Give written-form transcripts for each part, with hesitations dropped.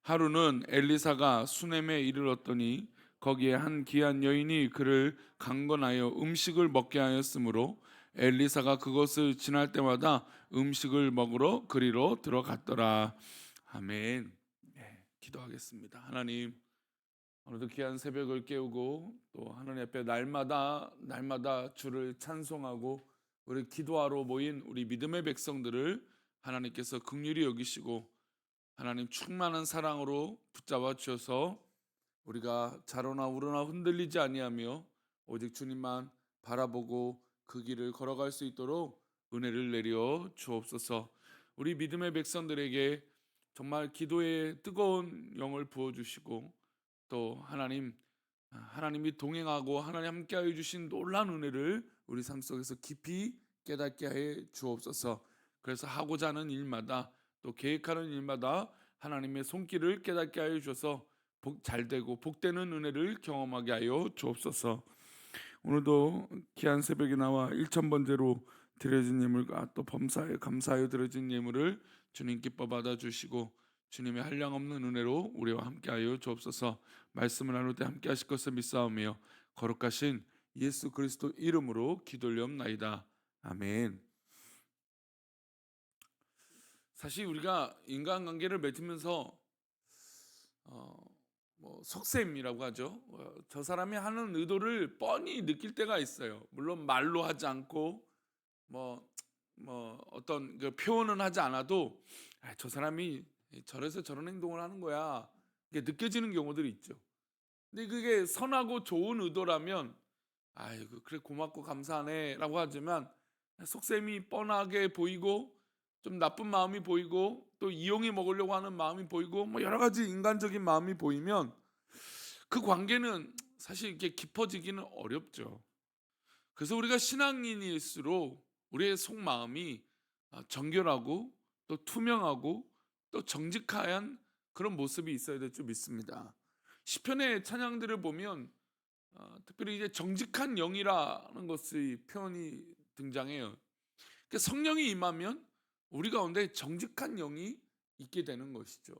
하루는 엘리사가 수넴에 이르렀더니 거기에 한 귀한 여인이 그를 강건하여 음식을 먹게 하였으므로 엘리사가 그것을 지날 때마다 음식을 먹으러 그리로 들어갔더라. 아멘. 네, 기도하겠습니다. 하나님, 오늘도 귀한 새벽을 깨우고 또 하나님 앞에 날마다 주를 찬송하고 우리 기도하러 모인 우리 믿음의 백성들을 하나님께서 긍휼히 여기시고 하나님 충만한 사랑으로 붙잡아 주셔서 우리가 자로나 우러나 흔들리지 아니하며 오직 주님만 바라보고 그 길을 걸어갈 수 있도록 은혜를 내려 주옵소서. 우리 믿음의 백성들에게 정말 기도의 뜨거운 영을 부어 주시고 또 하나님이 동행하고 하나님 함께하여 주신 놀라운 은혜를 우리 삶 속에서 깊이 깨닫게 해 주옵소서. 그래서 하고자 하는 일마다 또 계획하는 일마다 하나님의 손길을 깨닫게 하여 주셔서 잘되고 복되는 은혜를 경험하게 하여 주옵소서. 오늘도 귀한 새벽에 나와 1,000번째로 드려진 예물과 또 범사에 감사하여 드려진 예물을 주님 기뻐 받아주시고 주님의 한량없는 은혜로 우리와 함께하여 주옵소서. 말씀을 나눌 때 함께 하실 것을 믿사오며 거룩하신 예수 그리스도 이름으로 기도올리옵나이다. 아멘. 사실 우리가 인간관계를 맺으면서 속셈이라고 하죠. 저 사람이 하는 의도를 뻔히 느낄 때가 있어요. 물론 말로 하지 않고 뭐, 어떤 그 표현은 하지 않아도 저 사람이 저래서 저런 행동을 하는 거야. 이게 느껴지는 경우들이 있죠. 근데 그게 선하고 좋은 의도라면 아이고 그래 고맙고 감사하네라고 하지만 속셈이 뻔하게 보이고 좀 나쁜 마음이 보이고 또 이용해 먹으려고 하는 마음이 보이고 뭐 여러 가지 인간적인 마음이 보이면 그 관계는 사실 이렇게 깊어지기는 어렵죠. 그래서 우리가 신앙인일수록 우리의 속마음이 정결하고 또 투명하고 또 정직한 그런 모습이 있어야 될 줄 믿습니다. 시편의 찬양들을 보면 특별히 이제 정직한 영이라는 것의 표현이 등장해요. 그러니까 성령이 임하면 우리 가운데 정직한 영이 있게 되는 것이죠.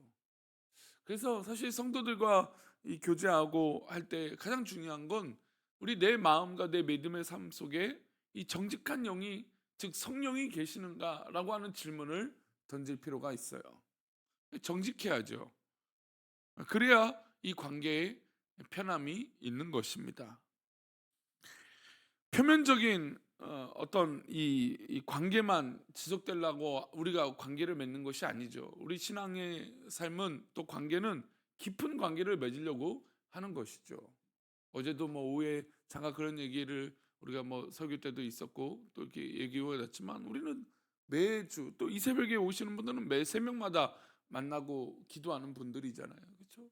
그래서 사실 성도들과 이 교제하고 할 때 가장 중요한 건 우리 내 마음과 내 믿음의 삶 속에 이 정직한 영이 즉 성령이 계시는가라고 하는 질문을 던질 필요가 있어요. 정직해야죠. 그래야 이 관계에 편함이 있는 것입니다. 표면적인 어떤 이 관계만 지속되려고 우리가 관계를 맺는 것이 아니죠. 우리 신앙의 삶은 또 관계는 깊은 관계를 맺으려고 하는 것이죠. 어제도 뭐 오후에 잠깐 그런 얘기를 우리가 뭐 설교 때도 있었고 또 이렇게 얘기가 됐지만 우리는 매주 또 이 새벽에 오시는 분들은 매 새벽마다 만나고 기도하는 분들이잖아요. 그렇죠?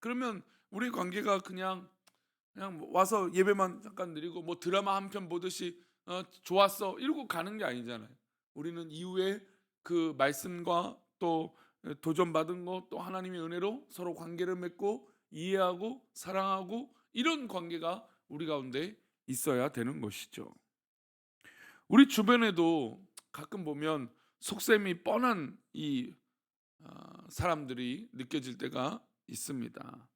그러면 우리 관계가 그냥 뭐 와서 예배만 잠깐 드리고 뭐 드라마 한 편 보듯이 좋았어 이러고 가는 게 아니잖아요. 우리는 이후에 그 말씀과 또 도전받은 것 또 하나님의 은혜로 서로 관계를 맺고 이해하고 사랑하고 이런 관계가 우리 가운데 있어야 되는 것이죠. 우리 주변에도 가끔 보면 속셈이 뻔한 이 사람들이 느껴질 때가 있습니다.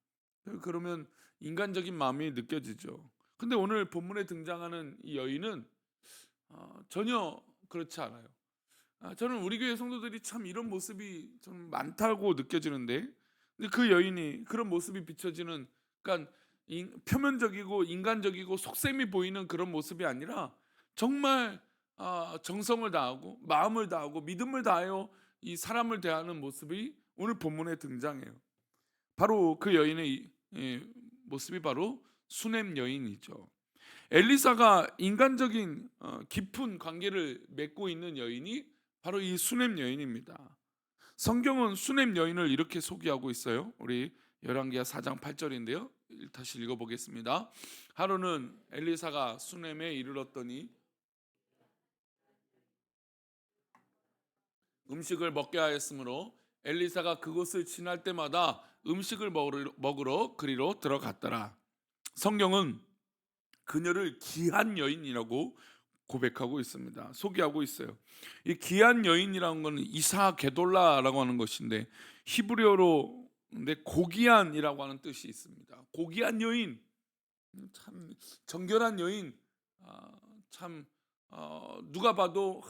그러면 인간적인 마음이 느껴지죠. 근데 오늘 본문에 등장하는 이 여인은 전혀 그렇지 않아요. 저는 우리 교회 성도들이 참 이런 모습이 좀 많다고 느껴지는데, 근데 그 여인이 그런 모습이 비춰지는, 그러니까 표면적이고 인간적이고 속셈이 보이는 그런 모습이 아니라 정말 정성을 다하고 마음을 다하고 믿음을 다하여 이 사람을 대하는 모습이 오늘 본문에 등장해요. 바로 그 여인의 모습이 바로 수넴 여인이죠. 엘리사가 인간적인 깊은 관계를 맺고 있는 여인이 바로 이 수넴 여인입니다. 성경은 수넴 여인을 이렇게 소개하고 있어요. 우리 열왕기하 4장 8절인데요. 다시 읽어보겠습니다. 하루는 엘리사가 수넴에 이르렀더니 음식을 먹게 하였으므로 엘리사가 그곳을 지날 때마다 음식을 먹으러 그리로 들어갔더라. 성경은 그녀를 귀한 여인이라고 고백하고 있습니다. 소개하고 있어요. 이 귀한 여인이라는 것은 이사 게돌라라고 하는 것인데 히브리어로 근데 고귀한이라고 하는 뜻이 있습니다. 고귀한 여인, 참 정결한 여인, 참 누가 봐도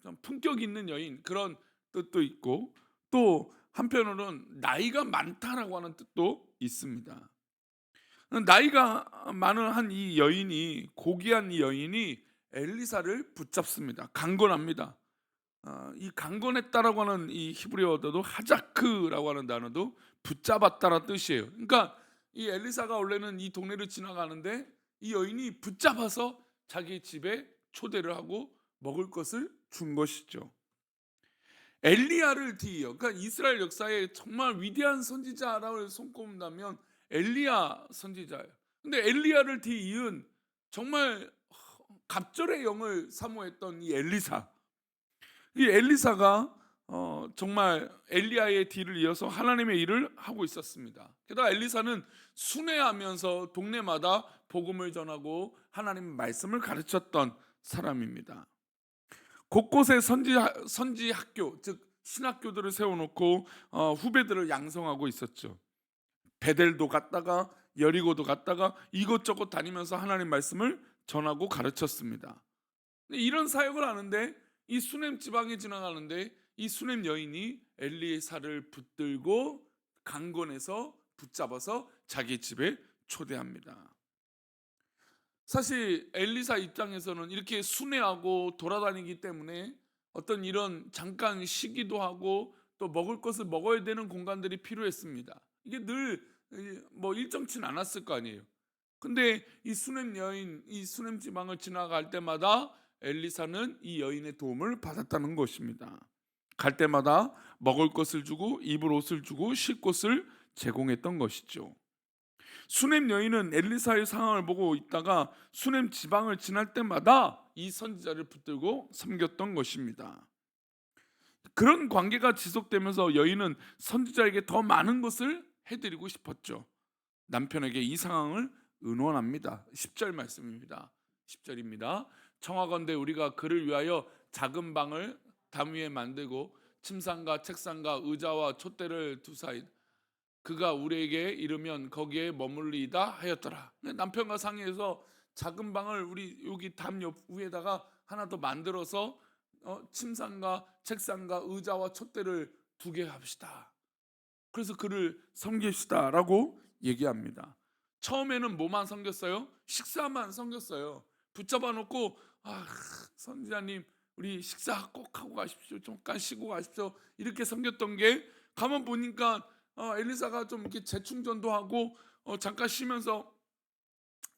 좀 품격 있는 여인, 그런 뜻도 있고, 또 한편으로는 나이가 많다라고 하는 뜻도 있습니다. 나이가 많은 한 이 여인이, 고귀한 이 여인이 엘리사를 붙잡습니다. 강권합니다. 이 강권했다라고 하는 이 히브리어도 하자크라고 하는 단어도 붙잡았다라는 뜻이에요. 그러니까 이 엘리사가 원래는 이 동네를 지나가는데 이 여인이 붙잡아서 자기 집에 초대를 하고 먹을 것을 준 것이죠. 엘리야를 뒤이어, 그러니까 이스라엘 역사에 정말 위대한 선지자라고 손꼽는다면 엘리야 선지자예요. 근데 엘리야를 뒤이은 정말 갑절의 영을 사모했던 이 엘리사, 이 엘리사가 정말 엘리야의 뒤를 이어서 하나님의 일을 하고 있었습니다. 게다가 엘리사는 순회하면서 동네마다 복음을 전하고 하나님 말씀을 가르쳤던 사람입니다. 곳곳에 선지 학교, 즉 신학교들을 세워놓고 후배들을 양성하고 있었죠. 베델도 갔다가 여리고도 갔다가 이곳저곳 다니면서 하나님 말씀을 전하고 가르쳤습니다. 이런 사역을 하는데 이 수넴 지방에 지나가는데 이 수넴 여인이 엘리사를 붙들고 강권해서 붙잡아서 자기 집에 초대합니다. 사실 엘리사 입장에서는 이렇게 순회하고 돌아다니기 때문에 어떤 이런 잠깐 쉬기도 하고 또 먹을 것을 먹어야 되는 공간들이 필요했습니다. 이게 늘 뭐 일정치는 않았을 거 아니에요. 근데 이 수넴 여인, 이 수넴 지방을 지나갈 때마다 엘리사는 이 여인의 도움을 받았다는 것입니다. 갈 때마다 먹을 것을 주고 입을 옷을 주고 쉴 곳을 제공했던 것이죠. 수넴 여인은 엘리사의 상황을 보고 있다가 수넴 지방을 지날 때마다 이 선지자를 붙들고 섬겼던 것입니다. 그런 관계가 지속되면서 여인은 선지자에게 더 많은 것을 해드리고 싶었죠. 남편에게 이 상황을 의논합니다. 10절 말씀입니다. 10절입니다. 청하건대 우리가 그를 위하여 작은 방을 담 위에 만들고 침상과 책상과 의자와 촛대를 두사이 그가 우리에게 이르면 거기에 머물리이다 하였더라. 남편과 상의해서 작은 방을 우리 여기 담 옆 위에다가 하나 더 만들어서 침상과 책상과 의자와 촛대를 두게 합시다. 그래서 그를 섬깁시다라고 얘기합니다. 처음에는 뭐만 섬겼어요? 식사만 섬겼어요. 붙잡아 놓고 선지자님 우리 식사 꼭 하고 가십시오. 잠깐 쉬고 가십시오. 이렇게 섬겼던 게 가만 보니까 엘리사가 좀 이렇게 재충전도 하고 잠깐 쉬면서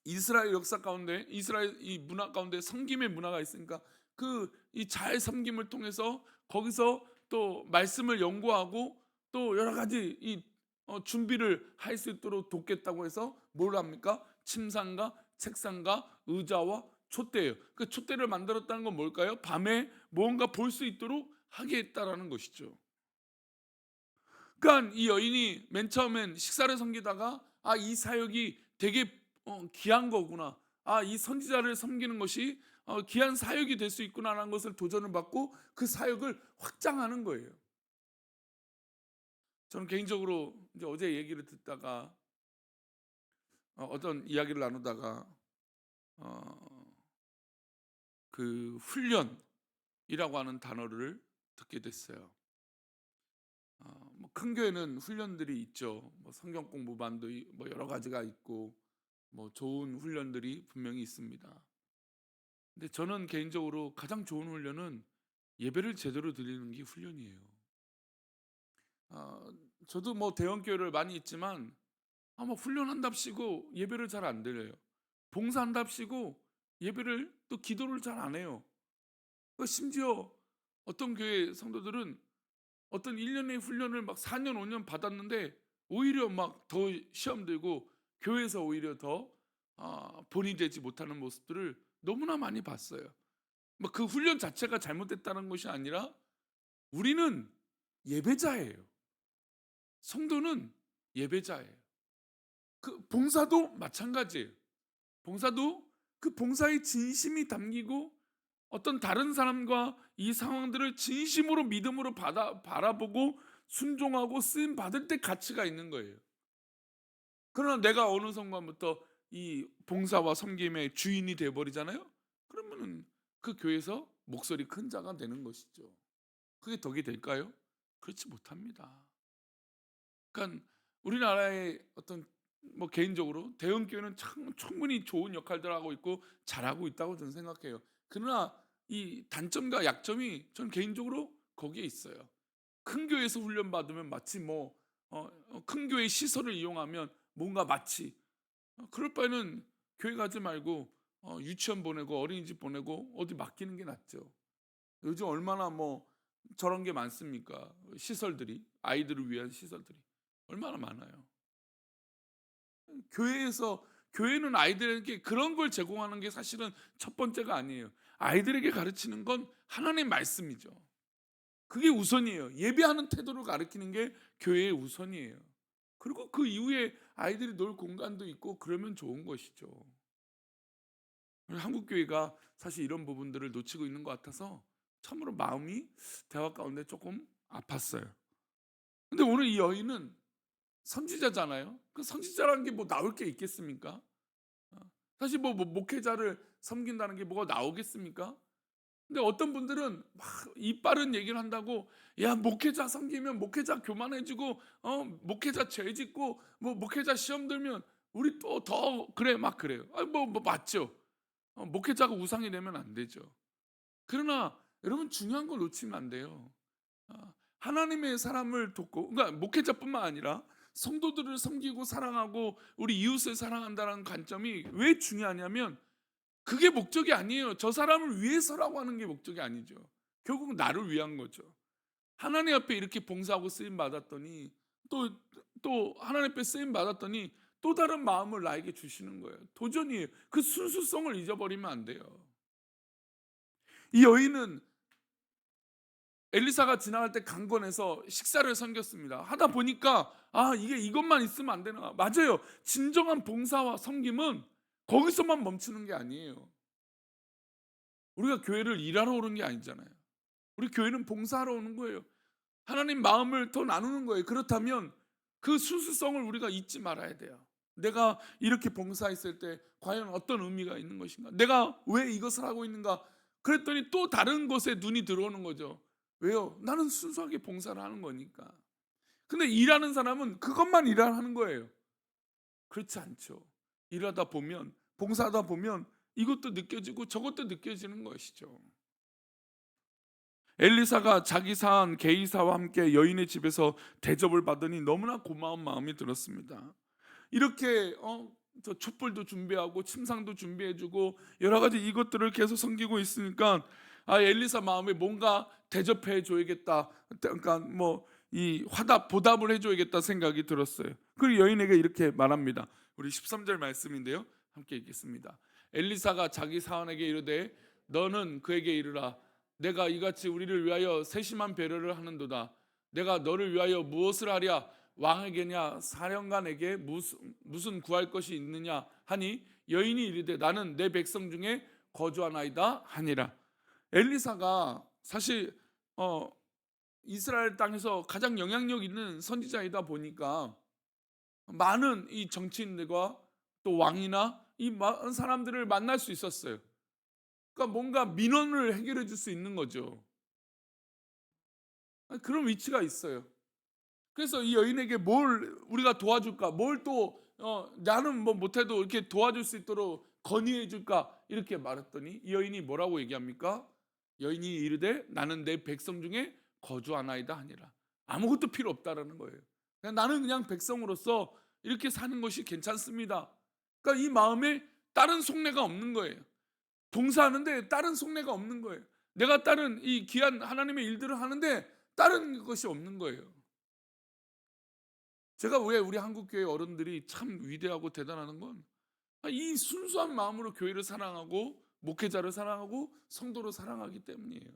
이스라엘 역사 가운데 이스라엘 이 문화 가운데 섬김의 문화가 있으니까 그 이 잘 섬김을 통해서 거기서 또 말씀을 연구하고 또 여러 가지 이 준비를 할 수 있도록 돕겠다고 해서 뭘 합니까? 침상과 책상과 의자와 촛대예요. 그 촛대를 만들었다는 건 뭘까요? 밤에 무언가 볼 수 있도록 하게 했다라는 것이죠. 그러니까 이 여인이 맨 처음엔 식사를 섬기다가 이 사역이 되게 귀한 거구나. 이 선지자를 섬기는 것이 귀한 사역이 될 수 있구나라는 것을 도전을 받고 그 사역을 확장하는 거예요. 저는 개인적으로 이제 어제 얘기를 듣다가 어떤 이야기를 나누다가 그 훈련이라고 하는 단어를 듣게 됐어요. 큰 교회는 훈련들이 있죠. 뭐 성경 공부반도 뭐 여러 가지가 있고 뭐 좋은 훈련들이 분명히 있습니다. 근데 저는 개인적으로 가장 좋은 훈련은 예배를 제대로 드리는 게 훈련이에요. 저도 뭐 대형 교회를 많이 있지만 뭐 훈련한답시고 예배를 잘 안 드려요. 봉사한답시고 예배를 또 기도를 잘 안 해요. 심지어 어떤 교회 성도들은 어떤 1년의 훈련을 막 4년 5년 받았는데 오히려 막 더 시험 들고 교회에서 오히려 더 본이 되지 못하는 모습들을 너무나 많이 봤어요. 뭐 그 훈련 자체가 잘못됐다는 것이 아니라 우리는 예배자예요. 성도는 예배자예요. 그 봉사도 마찬가지예요. 봉사도 그 봉사의 진심이 담기고 어떤 다른 사람과 이 상황들을 진심으로 믿음으로 바라보고 순종하고 쓰임 받을 때 가치가 있는 거예요. 그러나 내가 어느 순간부터 이 봉사와 섬김의 주인이 돼 버리잖아요. 그러면은 그 교회에서 목소리 큰 자가 되는 것이죠. 그게 덕이 될까요? 그렇지 못합니다. 그러니까 우리나라의 어떤 뭐 개인적으로 대형 교회는 참 충분히 좋은 역할들을 하고 있고 잘하고 있다고 저는 생각해요. 그러나 이 단점과 약점이 전 개인적으로 거기에 있어요. 큰 교회에서 훈련 받으면 마치 큰 교회 시설을 이용하면 뭔가 마치 그럴 바에는 교회 가지 말고 유치원 보내고 어린이집 보내고 어디 맡기는 게 낫죠. 요즘 얼마나 저런 게 많습니까? 시설들이 아이들을 위한 시설들이 얼마나 많아요. 교회에서 교회는 아이들에게 그런 걸 제공하는 게 사실은 첫 번째가 아니에요. 아이들에게 가르치는 건 하나님의 말씀이죠. 그게 우선이에요. 예배하는 태도를 가르치는 게 교회의 우선이에요. 그리고 그 이후에 아이들이 놀 공간도 있고 그러면 좋은 것이죠. 한국 교회가 사실 이런 부분들을 놓치고 있는 것 같아서 참으로 마음이 대화 가운데 조금 아팠어요. 근데 오늘 이 여인은 선지자잖아요. 그 선지자라는 게 뭐 나올 게 있겠습니까? 어, 사실 목회자를 섬긴다는 게 뭐가 나오겠습니까? 근데 어떤 분들은 막 이빠른 얘기를 한다고 야 목회자 섬기면 목회자 교만해지고 목회자 죄 짓고 목회자 시험 들면 우리 또 더 그래 막 그래요. 맞죠. 목회자가 우상이 되면 안 되죠. 그러나 여러분 중요한 걸 놓치면 안 돼요. 하나님의 사람을 돕고 그러니까 목회자뿐만 아니라 성도들을 섬기고 사랑하고 우리 이웃을 사랑한다는 관점이 왜 중요하냐면 그게 목적이 아니에요. 저 사람을 위해서라고 하는 게 목적이 아니죠. 결국 나를 위한 거죠. 하나님 앞에 이렇게 봉사하고 쓰임 받았더니 또 하나님 앞에 쓰임 받았더니 또 다른 마음을 나에게 주시는 거예요. 도전이에요. 그 순수성을 잊어버리면 안 돼요. 이 여인은 엘리사가 지나갈 때 강권에서 식사를 섬겼습니다. 하다 보니까 이게 이것만 있으면 안 되나? 맞아요. 진정한 봉사와 섬김은 거기서만 멈추는 게 아니에요. 우리가 교회를 일하러 오는 게 아니잖아요. 우리 교회는 봉사하러 오는 거예요. 하나님 마음을 더 나누는 거예요. 그렇다면 그 순수성을 우리가 잊지 말아야 돼요. 내가 이렇게 봉사했을 때 과연 어떤 의미가 있는 것인가? 내가 왜 이것을 하고 있는가? 그랬더니 또 다른 것에 눈이 들어오는 거죠. 왜요? 나는 순수하게 봉사를 하는 거니까. 근데 일하는 사람은 그것만 일하는 거예요. 그렇지 않죠. 일하다 보면 봉사하다 보면 이것도 느껴지고 저것도 느껴지는 것이죠. 엘리사가 자기 사한 게이사와 함께 여인의 집에서 대접을 받으니 너무나 고마운 마음이 들었습니다. 이렇게 저 촛불도 준비하고 침상도 준비해주고 여러 가지 이것들을 계속 섬기고 있으니까 엘리사 마음에 뭔가 대접해 줘야겠다. 그러니까 이 화답 보답을 해줘야겠다 생각이 들었어요. 그리고 여인에게 이렇게 말합니다. 우리 13절 말씀인데요. 함께 읽겠습니다. 엘리사가 자기 사환에게 이르되 너는 그에게 이르라 내가 이같이 우리를 위하여 세심한 배려를 하는도다. 내가 너를 위하여 무엇을 하랴? 왕에게냐 사령관에게 무슨 구할 것이 있느냐 하니 여인이 이르되 나는 내 백성 중에 거주하나이다 하니라. 엘리사가 사실 이스라엘 땅에서 가장 영향력 있는 선지자이다 보니까 많은 이 정치인들과 또 왕이나 이 많은 사람들을 만날 수 있었어요. 그러니까 뭔가 민원을 해결해 줄 수 있는 거죠. 그런 위치가 있어요. 그래서 이 여인에게 뭘 우리가 도와줄까? 뭘 또 나는 못해도 이렇게 도와줄 수 있도록 건의해 줄까? 이렇게 말했더니 이 여인이 뭐라고 얘기합니까? 여인이 이르되 나는 내 백성 중에 거주하나이다 하니라. 아무것도 필요 없다라는 거예요. 나는 그냥 백성으로서 이렇게 사는 것이 괜찮습니다. 그러니까 이 마음에 다른 속내가 없는 거예요. 봉사하는데 다른 속내가 없는 거예요. 내가 다른 이 귀한 하나님의 일들을 하는데 다른 것이 없는 거예요. 제가 왜 우리 한국교회 어른들이 참 위대하고 대단한 건 이 순수한 마음으로 교회를 사랑하고 목회자를 사랑하고 성도를 사랑하기 때문이에요.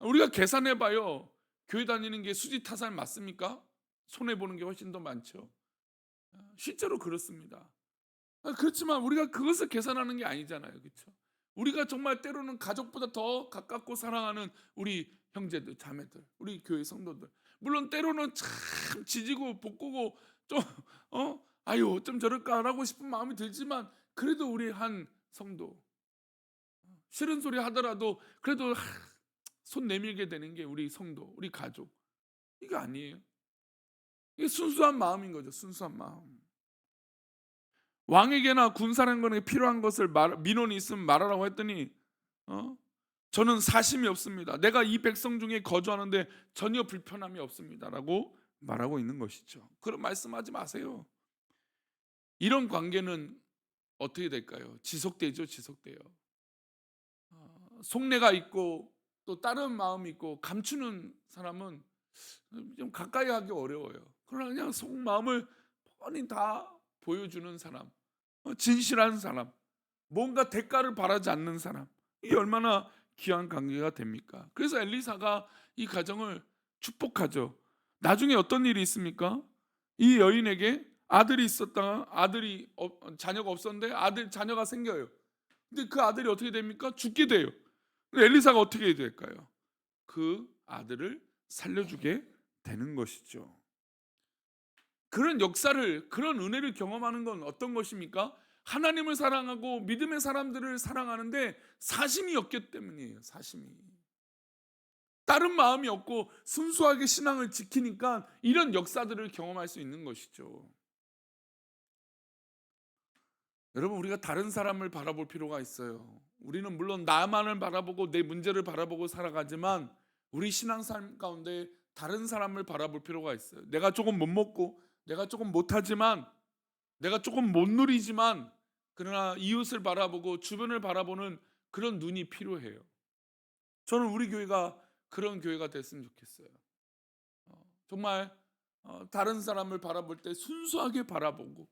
우리가 계산해 봐요. 교회 다니는 게 수지 타산 맞습니까? 손해 보는 게 훨씬 더 많죠. 실제로 그렇습니다. 그렇지만 우리가 그것을 계산하는 게 아니잖아요. 그렇죠? 우리가 정말 때로는 가족보다 더 가깝고 사랑하는 우리 형제들, 자매들, 우리 교회 성도들 물론 때로는 참 지지고 볶고 좀 아유 좀 저럴까라고 싶은 마음이 들지만 그래도 우리 한 성도 싫은 소리 하더라도 그래도 손 내밀게 되는 게 우리 성도, 우리 가족. 이거 아니에요. 이게 순수한 마음인 거죠. 순수한 마음. 왕에게나 군사령관에게 필요한 것을 민원이 있으면 말하라고 했더니 어? 저는 사심이 없습니다. 내가 이 백성 중에 거주하는데 전혀 불편함이 없습니다라고 말하고 있는 것이죠. 그런 말씀하지 마세요. 이런 관계는 어떻게 될까요? 지속되죠, 지속돼요. 속내가 있고 또 다른 마음이 있고 감추는 사람은 좀 가까이 하기 어려워요. 그러나 그냥 속마음을 뻔히 다 보여주는 사람, 진실한 사람, 뭔가 대가를 바라지 않는 사람, 이게 얼마나 귀한 관계가 됩니까? 그래서 엘리사가 이 가정을 축복하죠. 나중에 어떤 일이 있습니까? 이 여인에게 아들이 있었다가 자녀가 없었는데 자녀가 생겨요. 근데 그 아들이 어떻게 됩니까? 죽게 돼요. 엘리사가 어떻게 해야 될까요? 그 아들을 살려주게 되는 것이죠. 그런 역사를, 그런 은혜를 경험하는 건 어떤 것입니까? 하나님을 사랑하고 믿음의 사람들을 사랑하는데 사심이 없기 때문이에요. 사심이. 다른 마음이 없고 순수하게 신앙을 지키니까 이런 역사들을 경험할 수 있는 것이죠. 여러분, 우리가 다른 사람을 바라볼 필요가 있어요. 우리는 물론 나만을 바라보고 내 문제를 바라보고 살아가지만 우리 신앙 삶 가운데 다른 사람을 바라볼 필요가 있어요. 내가 조금 못 먹고 내가 조금 못하지만 내가 조금 못 누리지만 그러나 이웃을 바라보고 주변을 바라보는 그런 눈이 필요해요. 저는 우리 교회가 그런 교회가 됐으면 좋겠어요. 정말 다른 사람을 바라볼 때 순수하게 바라보고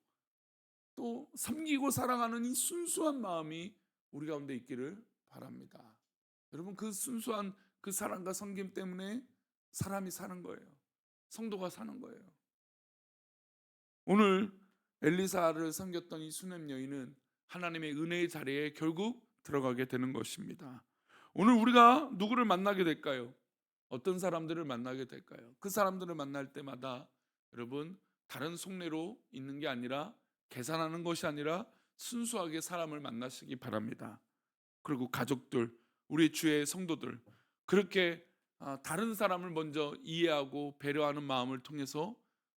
또 섬기고 사랑하는 이 순수한 마음이 우리 가운데 있기를 바랍니다. 여러분, 그 순수한 그 사랑과 섬김 때문에 사람이 사는 거예요. 성도가 사는 거예요. 오늘 엘리사를 섬겼던 이 수넴 여인은 하나님의 은혜의 자리에 결국 들어가게 되는 것입니다. 오늘 우리가 누구를 만나게 될까요? 어떤 사람들을 만나게 될까요? 그 사람들을 만날 때마다 여러분 다른 속내로 있는 게 아니라 계산하는 것이 아니라 순수하게 사람을 만나시기 바랍니다. 그리고 가족들, 우리 주의 성도들 그렇게 다른 사람을 먼저 이해하고 배려하는 마음을 통해서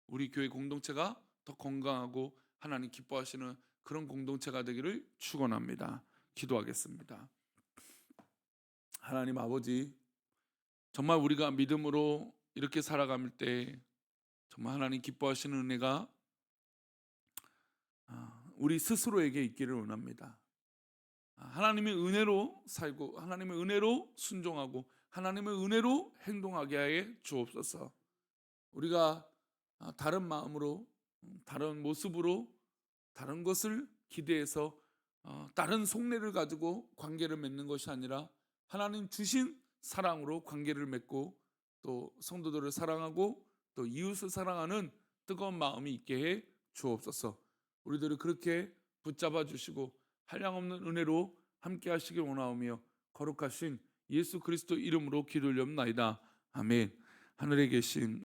우리 교회 공동체가 더 건강하고 하나님 기뻐하시는 그런 공동체가 되기를 축원합니다. 기도하겠습니다. 하나님 아버지, 정말 우리가 믿음으로 이렇게 살아갈 때 정말 하나님 기뻐하시는 은혜가 우리 스스로에게 있기를 원합니다. 하나님의 은혜로 살고 하나님의 은혜로 순종하고 하나님의 은혜로 행동하게 하여 주옵소서. 우리가 다른 마음으로 다른 모습으로 다른 것을 기대해서 다른 속내를 가지고 관계를 맺는 것이 아니라 하나님 주신 사랑으로 관계를 맺고 또 성도들을 사랑하고 또 이웃을 사랑하는 뜨거운 마음이 있게 해 주옵소서. 우리들을 그렇게 붙잡아 주시고 한량없는 은혜로 함께 하시길 원하오며 거룩하신 예수 그리스도 이름으로 기도 올리옵나이다. 아멘. 하늘에 계신